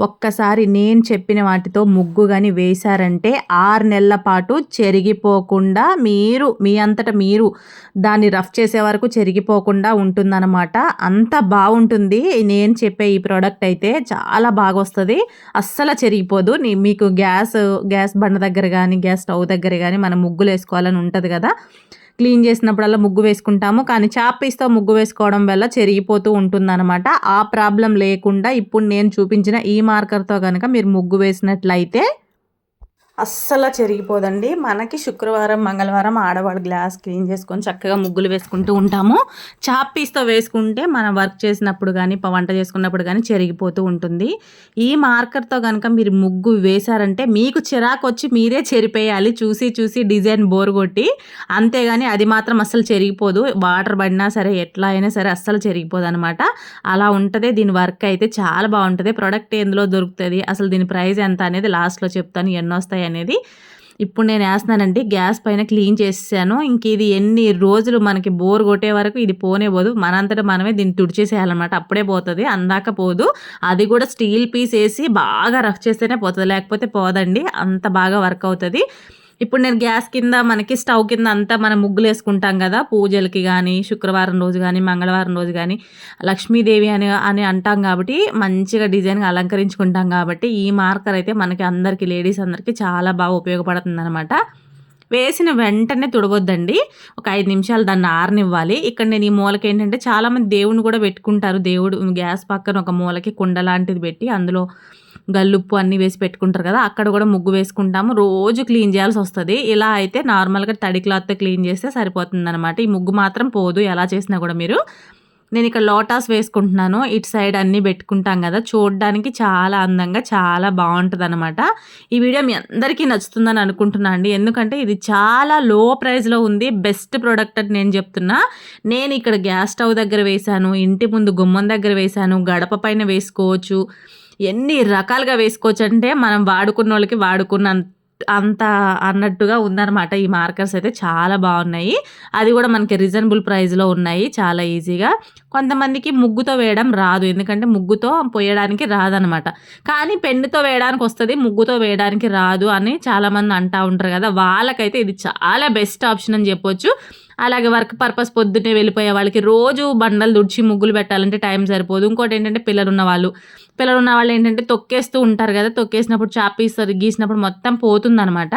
ఒక్కసారి నేను చెప్పిన వాటితో ముగ్గు గాని వేశారంటే 6 నెలల పాటు చెరిగిపోకుండా మీ అంతట మీరు దాన్ని రఫ్ చేసే వరకు చెరిగిపోకుండా ఉంటుందన్నమాట. అంత బాగుంటుంది. నేను చెప్పే ఈ ప్రోడక్ట్ అయితే చాలా బాగొస్తది. అస్సలు చెరిగిపోదు. మీకు గ్యాస్ బండ దగ్గర కానీ గ్యాస్ స్టవ్ దగ్గర కానీ మనం ముగ్గులు వేసుకోవాలని ఉంటుంది కదా, క్లీన్ చేసినప్పుడల్లా ముగ్గు వేసుకుంటాము. కానీ చాప్పీస్తో ముగ్గు వేసుకోవడం వల్ల చెరిగిపోతూ ఉంటుందన్నమాట. ఆ ప్రాబ్లం లేకుండా ఇప్పుడు నేను చూపించిన ఈ మార్కర్తో కనుక మీరు ముగ్గు వేసినట్లయితే అస్సలు చెరిగిపోదండి. మనకి శుక్రవారం మంగళవారం ఆడవాళ్ళు గ్లాస్ క్లీన్ చేసుకొని చక్కగా ముగ్గులు వేసుకుంటూ ఉంటాము. చాప్పీస్తో వేసుకుంటే మనం వర్క్ చేసినప్పుడు కానీ వంట చేసుకున్నప్పుడు కానీ చెరిగిపోతూ ఉంటుంది. ఈ మార్కర్తో కనుక మీరు ముగ్గు వేశారంటే మీకు చిరాకు వచ్చి మీరే చెరిపేయాలి, చూసి చూసి డిజైన్ బోర్ కొట్టి. అంతేగాని అది మాత్రం అస్సలు చెరిగిపోదు. వాటర్ పడినా సరే ఎట్లా అయినా సరే అస్సలు చెరిగిపోదు అనమాట. అలా ఉంటుంది. దీని వర్క్ అయితే చాలా బాగుంటుంది. ప్రోడక్ట్ ఎందులో దొరుకుతుంది, అసలు దీని ప్రైస్ ఎంత అనేది లాస్ట్లో చెప్తాను, ఎన్ని వస్తాయి అనేది. ఇప్పుడు నేను వేస్తున్నానండి. గ్యాస్ పైన క్లీన్ చేసాను. ఇంక ఇది ఎన్ని రోజులు మనకి బోర్ కొట్టే వరకు ఇది పోనే పోదు. మనంతటా మనమే దీన్ని తుడిచేసేయాలన్నమాట. అప్పుడే పోతుంది, అందాక పోదు. అది కూడా స్టీల్ పీస్ వేసి బాగా రఫ్ చేస్తేనే పోతుంది, లేకపోతే పోదండి. అంత బాగా వర్క్ అవుతుంది. ఇప్పుడు నేను గ్యాస్ కింద మనకి స్టవ్ కింద అంతా మనం ముగ్గులు వేసుకుంటాం కదా, పూజలకి కానీ శుక్రవారం రోజు కానీ మంగళవారం రోజు కానీ లక్ష్మీదేవి అని అంటాం కాబట్టి మంచిగా డిజైన్గా అలంకరించుకుంటాం కాబట్టి ఈ మార్కర్ అయితే మనకి అందరికీ లేడీస్ అందరికీ చాలా బాగా ఉపయోగపడుతుంది అనమాట. వేసిన వెంటనే తుడవద్దండి. ఒక 5 నిమిషాలు దాన్ని ఆరనివ్వాలి. ఇక్కడ నేను ఈ మూలకి ఏంటంటే చాలామంది దేవుని కూడా పెట్టుకుంటారు. దేవుడు గ్యాస్ పక్కన ఒక మూలకి కుండ లాంటిది పెట్టి అందులో గల్లుప్పు అన్నీ వేసి పెట్టుకుంటారు కదా, అక్కడ కూడా ముగ్గు వేసుకుంటాము. రోజు క్లీన్ చేయాల్సి వస్తుంది. ఇలా అయితే నార్మల్గా తడి క్లాత్తో క్లీన్ చేస్తే సరిపోతుంది అనమాట. ఈ ముగ్గు మాత్రం పోదు ఎలా చేసినా కూడా. నేను ఇక్కడ లోటాస్ వేసుకుంటున్నాను. ఇటు సైడ్ అన్నీ పెట్టుకుంటాం కదా, చూడడానికి చాలా అందంగా చాలా బాగుంటుంది అనమాట. ఈ వీడియో మీ అందరికీ నచ్చుతుందని అనుకుంటున్నాను అండి. ఎందుకంటే ఇది చాలా లో ప్రైస్లో ఉంది. బెస్ట్ ప్రోడక్ట్ అని నేను చెప్తున్నా. నేను ఇక్కడ గ్యాస్ స్టవ్ దగ్గర వేశాను, ఇంటి ముందు గుమ్మం దగ్గర వేశాను, గడప పైన వేసుకోవచ్చు, ఎన్ని రకాలుగా వేసుకోవచ్చు అంటే మనం వాడుకున్న వాళ్ళకి అంత అన్నట్టుగా ఉందన్నమాట. ఈ మార్కర్స్ అయితే చాలా బాగున్నాయి. అది కూడా మనకి రీజనబుల్ ప్రైస్లో ఉన్నాయి, చాలా ఈజీగా. కొంతమందికి ముగ్గుతో వేయడం రాదు, ఎందుకంటే ముగ్గుతో పోయడానికి రాదనమాట. కానీ పెన్నుతో వేయడానికి వస్తుంది, ముగ్గుతో వేయడానికి రాదు అని చాలామంది అంటూ ఉంటారు కదా, వాళ్ళకైతే ఇది చాలా బెస్ట్ ఆప్షన్ అని చెప్పొచ్చు. అలాగే వర్క్ పర్పస్ పొద్దున్నే వెళ్ళిపోయే వాళ్ళకి రోజు బండలు దుడిచి ముగ్గులు పెట్టాలంటే టైం సరిపోదు. ఇంకోటి ఏంటంటే పిల్లలు ఉన్న వాళ్ళు ఏంటంటే తొక్కేస్తూ ఉంటారు కదా, తొక్కేసినప్పుడు చాపీస్ గీసినప్పుడు మొత్తం పోతుందనమాట.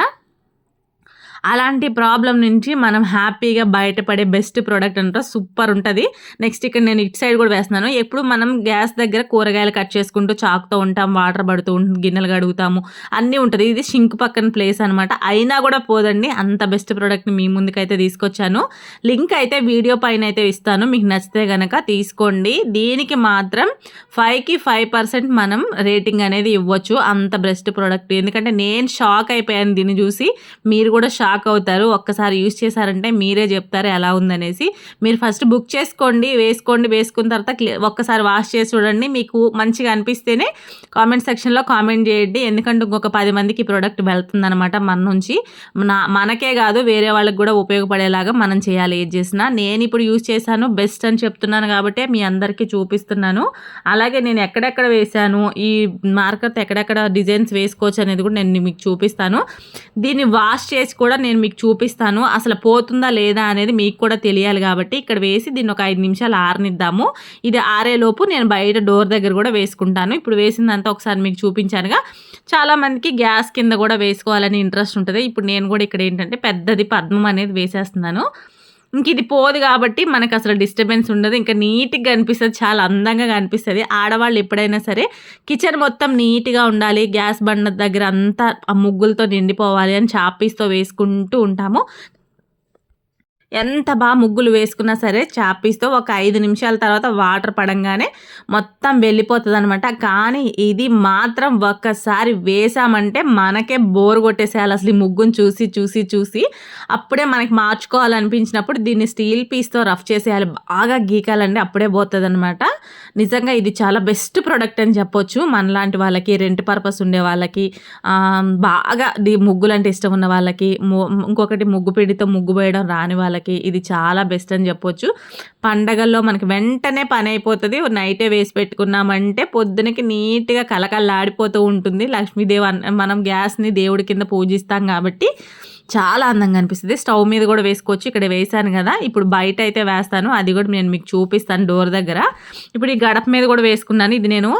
అలాంటి ప్రాబ్లం నుంచి మనం హ్యాపీగా బయటపడే బెస్ట్ ప్రోడక్ట్ అంటే సూపర్ ఉంటుంది. నెక్స్ట్ ఇక్కడ నేను ఇటు సైడ్ కూడా వేస్తున్నాను. ఎప్పుడు మనం గ్యాస్ దగ్గర కూరగాయలు కట్ చేసుకుంటూ చాకుతో ఉంటాం, వాటర్ పడుతూ ఉంటుంది, గిన్నెలు కడుగుతాము, అన్నీ ఉంటుంది. ఇది షింక్ పక్కన ప్లేస్ అనమాట. అయినా కూడా పోదండి, అంత బెస్ట్ ప్రోడక్ట్ని మీ ముందుకైతే తీసుకొచ్చాను. లింక్ అయితే వీడియో పైన అయితే ఇస్తాను, మీకు నచ్చితే కనుక తీసుకోండి. దీనికి మాత్రం 5కి 5% మనం రేటింగ్ అనేది ఇవ్వచ్చు. అంత బెస్ట్ ప్రోడక్ట్. ఎందుకంటే నేను షాక్ అయిపోయాను దీన్ని చూసి, మీరు కూడా షాక్ అవుతారు. ఒక్కసారి యూజ్ చేశారంటే మీరే చెప్తారు ఎలా ఉందనేసి. మీరు ఫస్ట్ బుక్ చేసుకోండి, వేసుకున్న తర్వాత ఒక్కసారి వాష్ చేసి చూడండి. మీకు మంచిగా అనిపిస్తేనే కామెంట్ సెక్షన్లో కామెంట్ చేయండి. ఎందుకంటే ఇంకొక 10 మందికి ప్రోడక్ట్ వెళ్తుందనమాట మన నుంచి. మనకే కాదు వేరే వాళ్ళకి కూడా ఉపయోగపడేలాగా మనం చేయాలి ఏది చేసినా. నేను ఇప్పుడు యూజ్ చేశాను, బెస్ట్ అని చెప్తున్నాను కాబట్టి మీ అందరికీ చూపిస్తున్నాను. అలాగే నేను ఎక్కడెక్కడ వేశాను, ఈ మార్కర్తో ఎక్కడెక్కడ డిజైన్స్ వేసుకోవచ్చు అనేది కూడా నేను మీకు చూపిస్తాను. దీన్ని వాష్ చేసి కూడా నేను మీకు చూపిస్తాను. అసలు పోతుందా లేదా అనేది మీకు కూడా తెలియాలి కాబట్టి ఇక్కడ వేసి దీన్ని ఒక 5 నిమిషాలు ఆరనిద్దాము. ఇది ఆరేలోపు నేను బయట డోర్ దగ్గర కూడా వేసుకుంటాను. ఇప్పుడు వేసిందంతా ఒకసారి మీకు చూపించానుగా. చాలామందికి గ్యాస్ కింద కూడా వేసుకోవాలని ఇంట్రెస్ట్ ఉంటుంది. ఇప్పుడు నేను కూడా ఇక్కడ ఏంటంటే పెద్దది పద్మం అనేది వేసేస్తున్నాను. ఇంక ఇది పోదు కాబట్టి మనకు అసలు డిస్టర్బెన్స్ ఉండదు. ఇంకా నీట్గా కనిపిస్తుంది, చాలా అందంగా కనిపిస్తుంది. ఆడవాళ్ళు ఎప్పుడైనా సరే కిచెన్ మొత్తం నీట్గా ఉండాలి, గ్యాస్ బండ దగ్గర అంతా ముగ్గులతో నిండిపోవాలి అని చాపీస్తో వేసుకుంటూ ఉంటాము. ఎంత బాగా ముగ్గులు వేసుకున్నా సరే చాపీస్తో ఒక 5 నిమిషాల తర్వాత వాటర్ పడంగానే మొత్తం వెళ్ళిపోతుంది అనమాట. కానీ ఇది మాత్రం ఒక్కసారి వేసామంటే మనకే బోర్ కొట్టేసేయాలి అసలు ఈ ముగ్గును చూసి చూసి చూసి. అప్పుడే మనకి మార్చుకోవాలనిపించినప్పుడు దీన్ని స్టీల్ పీస్తో రఫ్ చేసేయాలి, బాగా గీకాలండి, అప్పుడే పోతుంది అనమాట. నిజంగా ఇది చాలా బెస్ట్ ప్రోడక్ట్ అని చెప్పొచ్చు. మనలాంటి వాళ్ళకి, రెంట్ పర్పస్ ఉండే వాళ్ళకి, బాగా ముగ్గులు అంటే ఇష్టం ఉన్న వాళ్ళకి, ఇంకొకటి ముగ్గు పిండితో ముగ్గు వేయడం రాని వాళ్ళకి, వాళ్ళకి ఇది చాలా బెస్ట్ అని చెప్పొచ్చు. పండగల్లో మనకి వెంటనే పని అయిపోతుంది. నైటే వేసి పెట్టుకున్నామంటే పొద్దునకి నీట్గా కలకల్లాడిపోతూ ఉంటుంది. లక్ష్మీదేవి మనం గ్యాస్ని దేవుడి కింద పూజిస్తాం కాబట్టి చాలా అందంగా అనిపిస్తుంది. స్టవ్ మీద కూడా వేసుకోవచ్చు. ఇక్కడ వేసాను కదా, ఇప్పుడు బయట అయితే వేస్తాను, అది కూడా నేను మీకు చూపిస్తాను డోర్ దగ్గర. ఇప్పుడు ఈ గడప మీద కూడా వేసుకున్నాను. ఇది నేను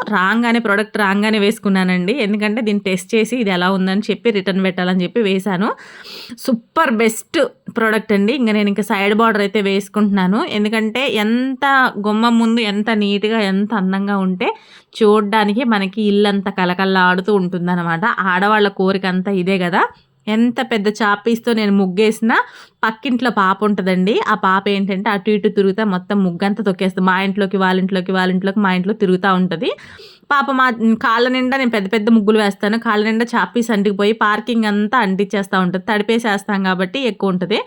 ప్రోడక్ట్ రాగానే వేసుకున్నానండి, ఎందుకంటే దీన్ని టెస్ట్ చేసి ఇది ఎలా ఉందని చెప్పి రిటర్న్ పెట్టాలని చెప్పి వేశాను. సూపర్ బెస్ట్ ప్రోడక్ట్ అండి. ఇంకా సైడ్ బార్డర్ అయితే వేసుకుంటున్నాను, ఎందుకంటే ఎంత గుమ్మం ముందు ఎంత నీట్గా ఎంత అందంగా ఉంటే చూడడానికి మనకి ఇల్లంతా కలకల్లాడుతూ ఉంటుందన్నమాట. ఆడవాళ్ళ కోరిక అంతా ఇదే కదా. ఎంత పెద్ద చాపీస్తో నేను ముగ్గేసినా పక్కింట్లో పాప ఉంటుందండి, ఆ పాప ఏంటంటే అటు ఇటు తిరుగుతా మొత్తం ముగ్గంతా తొక్కేస్తుంది. మా ఇంట్లోకి వాళ్ళ ఇంట్లోకి మా ఇంట్లో తిరుగుతూ ఉంటుంది పాప. మా కాళ్ళ నిండా నేను పెద్ద పెద్ద ముగ్గులు వేస్తాను, కాళ్ళ నిండా చాపీస్ అంటికిపోయి పార్కింగ్ అంతా అంటించేస్తూ ఉంటుంది. తడిపేసేస్తాం కాబట్టి ఎక్కువ ఉంటుంది.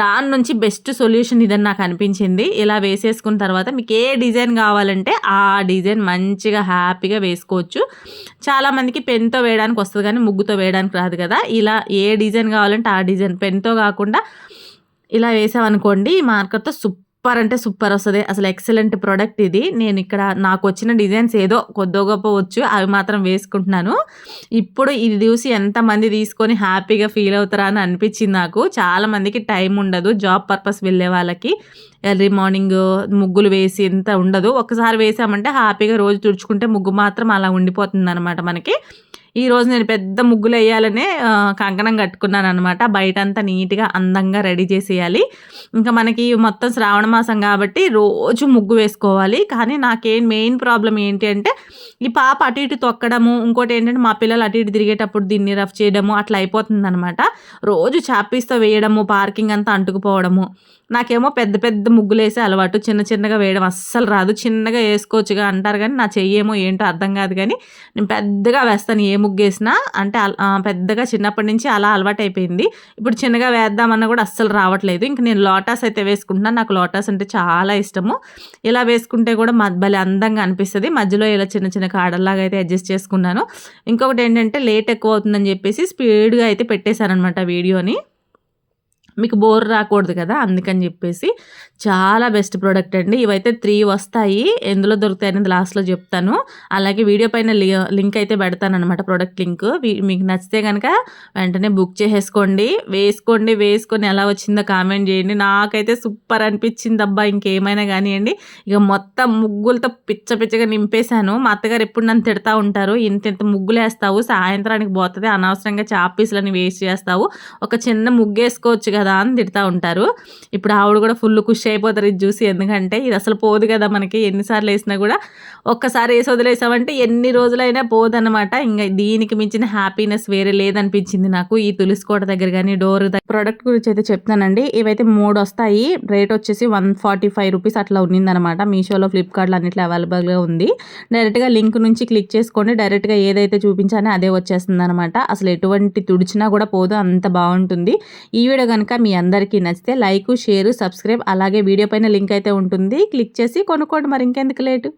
దాని నుంచి బెస్ట్ సొల్యూషన్ ఇదని నాకు అనిపించింది. ఇలా వేసేసుకున్న తర్వాత మీకు ఏ డిజైన్ కావాలంటే ఆ డిజైన్ మంచిగా హ్యాపీగా వేసుకోవచ్చు. చాలామందికి పెన్తో వేయడానికి వస్తుంది కానీ ముగ్గుతో వేయడానికి రాదు కదా. ఇలా ఏ డిజైన్ కావాలంటే ఆ డిజైన్ పెన్తో కాకుండా ఇలా వేసామనుకోండి, మార్కర్తో సూపర్ అంటే సూపర్ వస్తుంది. అసలు ఎక్సలెంట్ ప్రోడక్ట్ ఇది. నేను ఇక్కడ నాకు వచ్చిన డిజైన్స్ ఏదో కొద్దో గొప్ప వచ్చు, అవి మాత్రం వేసుకుంటున్నాను. ఇప్పుడు ఇది చూసి ఎంతమంది తీసుకొని హ్యాపీగా ఫీల్ అవుతారా అని అనిపించింది నాకు. చాలామందికి టైం ఉండదు, జాబ్ పర్పస్ వెళ్ళే వాళ్ళకి ఎర్లీ మార్నింగ్ ముగ్గులు వేసి ఎంత ఉండదు. ఒకసారి వేసామంటే హ్యాపీగా రోజు తుడుచుకుంటే ముగ్గు మాత్రం అలా ఉండిపోతుంది అనమాట మనకి. ఈరోజు నేను పెద్ద ముగ్గులు వేయాలనే కంకణం కట్టుకున్నాను అనమాట. బయటంతా నీట్గా అందంగా రెడీ చేసేయాలి. ఇంకా మనకి మొత్తం శ్రావణ మాసం కాబట్టి రోజు ముగ్గు వేసుకోవాలి. కానీ నాకేం మెయిన్ ప్రాబ్లం ఏంటి అంటే ఈ పాప అటు ఇటు తొక్కడము, ఇంకోటి ఏంటంటే మా పిల్లలు అటు ఇటు తిరిగేటప్పుడు దీన్ని రఫ్ చేయడము అట్లా అయిపోతుంది అనమాట. రోజు చాపీస్తో వేయడము, పార్కింగ్ అంతా అంటుకుపోవడము. నాకేమో పెద్ద పెద్ద ముగ్గులు వేసే అలవాటు, చిన్న చిన్నగా వేయడం అస్సలు రాదు. చిన్నగా వేసుకోవచ్చుగా అంటారు కానీ నా చెయ్యేమో ఏంటో అర్థం కాదు. కానీ నేను పెద్దగా వేస్తాను ఏ ముగ్గు వేసినా, అంటే పెద్దగా చిన్నప్పటి నుంచి అలా అలవాటు అయిపోయింది. ఇప్పుడు చిన్నగా వేద్దామన్నా కూడా అస్సలు రావట్లేదు. ఇంక నేను లోటస్ అయితే వేసుకుంటున్నాను, నాకు లోటస్ అంటే చాలా ఇష్టము. ఇలా వేసుకుంటే కూడా భలే అందంగా అనిపిస్తుంది. మధ్యలో ఇలా చిన్న చిన్న కాడల్లాగా అయితే అడ్జస్ట్ చేసుకున్నాను. ఇంకొకటి ఏంటంటే లేట్ ఎక్కువ అవుతుందని చెప్పేసి స్పీడ్గా అయితే పెట్టేశాను అనమాట వీడియోని. మీకు బోర్ రాకూడదు కదా, అందుకని చెప్పేసి చాలా బెస్ట్ ప్రోడక్ట్ అండి. ఇవైతే 3 వస్తాయి, ఎందులో దొరుకుతాయి అనేది లాస్ట్లో చెప్తాను. అలాగే వీడియో పైన లింక్ అయితే పెడతాను అనమాట, ప్రోడక్ట్ లింక్. మీకు నచ్చితే కనుక వెంటనే బుక్ చేసేసుకోండి. వేసుకొని ఎలా వచ్చిందో కామెంట్ చేయండి. నాకైతే సూపర్ అనిపించింది అబ్బా, ఇంకేమైనా కానివ్వండి. ఇక మొత్తం ముగ్గులతో పిచ్చగా నింపేశాను. మా అత్తగారు ఎప్పుడు నన్ను తిడతా ఉంటారు, ఇంత ముగ్గులు వేస్తావు, సాయంత్రానికి పోతుంది, అనవసరంగా చాపీసులని వేస్ట్ చేస్తావు, ఒక చిన్న ముగ్గు వేసుకోవచ్చు కదా అని తిడతా ఉంటారు. ఇప్పుడు ఆవిడ కూడా ఫుల్ ఖుషి అయిపోతారు ఇది చూసి, ఎందుకంటే ఇది అసలు పోదు కదా మనకి. ఎన్నిసార్లు వేసినా కూడా ఒక్కసారి వేసి వదిలేసామంటే ఎన్ని రోజులైనా పోదన్నమాట. ఇంకా దీనికి మించిన హ్యాపీనెస్ వేరే లేదనిపించింది నాకు ఈ తులసికోట దగ్గర కానీ డోర్ దగ్గర. ప్రోడక్ట్ గురించి అయితే చెప్తానండి. ఇవైతే 3 వస్తాయి. రేట్ వచ్చేసి 145 రూపీస్ అట్లా ఉన్నిందనమాట. మీషోలో, ఫ్లిప్కార్ట్లో అన్నిట్లో అవైలబుల్గా ఉంది. డైరెక్ట్గా లింక్ నుంచి క్లిక్ చేసుకోండి, డైరెక్ట్గా ఏదైతే చూపించానో అదే వచ్చేస్తుంది అనమాట. అసలు ఎటువంటి తుడిచినా కూడా పోదు, అంత బాగుంటుంది. ఈ వీడియో కనుక మీ అందరికీ నచ్చితే లైక్, షేర్, సబ్స్క్రైబ్, అలాగే వీడియో పైన లింక్ అయితే ఉంటుంది, క్లిక్ చేసి కొనుక్కోండి. మరి ఇంకెందుకు లేటు.